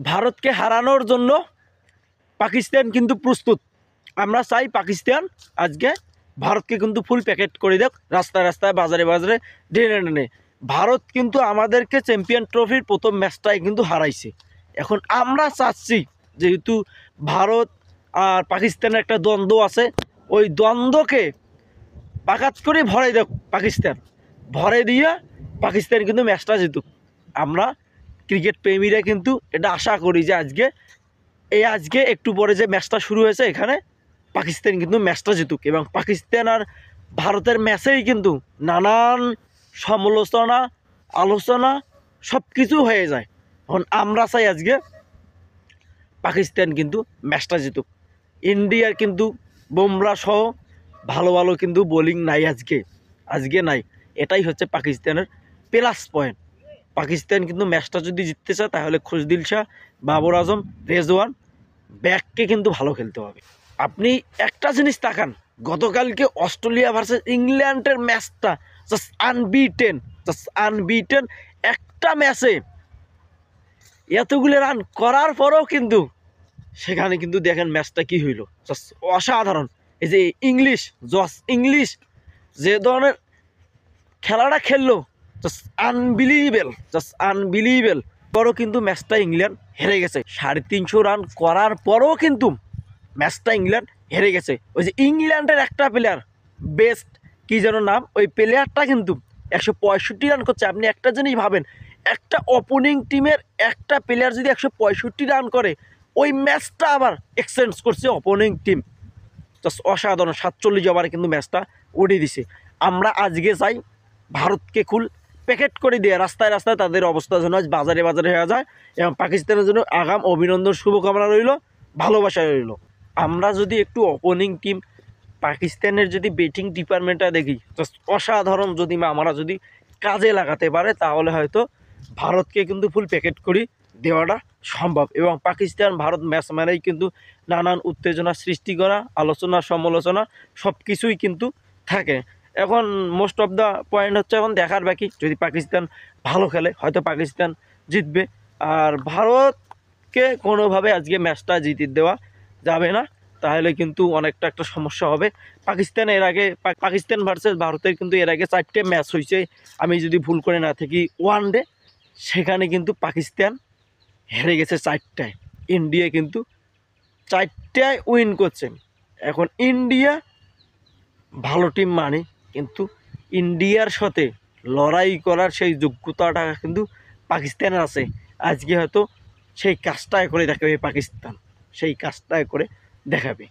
ভারতকে হারানোর জন্য পাকিস্তান কিন্তু প্রস্তুত। আমরা চাই পাকিস্তান আজকে ভারতকে কিন্তু ফুল প্যাকেট করে দেখ, রাস্তায় রাস্তায় বাজারে বাজারে ডেনে ডেনে। ভারত কিন্তু আমাদেরকে চ্যাম্পিয়ন ট্রফির প্রথম ম্যাচটাই কিন্তু হারাইছে। এখন আমরা চাচ্ছি যেহেতু ভারত আর পাকিস্তানের একটা দ্বন্দ্ব আছে, ওই দ্বন্দ্বকে পাকাত করে ভরে দেখ পাকিস্তান, ভরে দিয়ে পাকিস্তান কিন্তু ম্যাচটা জিতুক। আমরা ক্রিকেট প্রেমীরা কিন্তু এটা আশা করি যে আজকে একটু পরে যে ম্যাচটা শুরু হয়েছে এখানে পাকিস্তান কিন্তু ম্যাচটা জিতুক, এবং পাকিস্তান আর ভারতের ম্যাচেই কিন্তু নানান সমালোচনা আলোচনা সব কিছু হয়ে যায়। এখন আমরা চাই আজকে পাকিস্তান কিন্তু ম্যাচটা জিতুক। ইন্ডিয়ার কিন্তু বুমরা সহ ভালো ভালো কিন্তু বোলিং নাই আজকে নাই, এটাই হচ্ছে পাকিস্তানের প্লাস পয়েন্ট। পাকিস্তান কিন্তু ম্যাচটা যদি জিততে চায় তাহলে খুশদিল শাহ, বাবর আজম, রেজওয়ান ব্যাককে কিন্তু ভালো খেলতে হবে। আপনি একটা জিনিস তাকান, গতকালকে অস্ট্রেলিয়া ভার্সেস ইংল্যান্ডের ম্যাচটা জাস্ট আনবিটেন। একটা ম্যাচে এতগুলো রান করার পরেও কিন্তু সেখানে কিন্তু দেখেন ম্যাচটা কি হইল, জাস্ট অসাধারণ। এই যে জস ইংলিশ যে ধরনের খেলাটা খেললো, জাস্ট আনবিলিভেবল। পরও কিন্তু ম্যাচটা ইংল্যান্ড হেরে গেছে। 350 রান করার পরও কিন্তু ম্যাচটা ইংল্যান্ড হেরে গেছে। ওই যে ইংল্যান্ডের একটা প্লেয়ার, বেস্ট কি যেন নাম, ওই প্লেয়ারটা কিন্তু 165 রান করছে। আপনি একটা জিনিস ভাবেন, একটা ওপেনিং টিমের একটা প্লেয়ার যদি 165 রান করে, ওই ম্যাচটা আবার এক্সচেঞ্জ করছে ওপেনিং টিম, জাস্ট অসাধারণ। 47 ওভারে কিন্তু ম্যাচটা উঠিয়ে দিছে। আমরা আজকে চাই ভারতকে ফুল প্যাকেট করে দিয়ে রাস্তায় রাস্তায় তাদের অবস্থা যেন আজ বাজারে বাজারে হয়ে যায়, এবং পাকিস্তানের জন্য আগাম অভিনন্দন শুভকামনা রইল, ভালোবাসা রইল। আমরা যদি একটু ওপেনিং টিম পাকিস্তানের যদি ব্যাটিং ডিপার্টমেন্টটা দেখি, জাস্ট অসাধারণ। যদি আমরা যদি কাজে লাগাতে পারে তাহলে হয়তো ভারতকে কিন্তু ফুল প্যাকেট করে দেওয়াটা সম্ভব। এবং পাকিস্তান ভারত ম্যাচ মানেই কিন্তু নানান উত্তেজনা সৃষ্টি করা, আলোচনা সমালোচনা সব কিছুই কিন্তু থাকে। এখন মোস্ট অফ দ্য পয়েন্ট হচ্ছে এখন দেখার বাকি, যদি পাকিস্তান ভালো খেলে হয়তো পাকিস্তান জিতবে, আর ভারতকে কোনোভাবে আজকে ম্যাচটা জিতে দেওয়া যাবে না, তাহলে কিন্তু অনেকটা একটা সমস্যা হবে। পাকিস্তান ভার্সেস ভারতের কিন্তু এর আগে 4টে ম্যাচ হয়েছে, আমি যদি ভুল করে না থাকি ওয়ান ডে, সেখানে কিন্তু পাকিস্তান হেরে গেছে 4টায়, ইন্ডিয়া কিন্তু 4টায় উইন করছে। এখন ইন্ডিয়া ভালো টিম মানে, কিন্তু ইন্ডিয়ার সাথে লড়াই করার সেই যোগ্যতাটা কিন্তু পাকিস্তানের আছে। আজকে হয়তো সেই কাজটাই করে দেখাবে পাকিস্তান, সেই কাজটাই করে দেখাবে।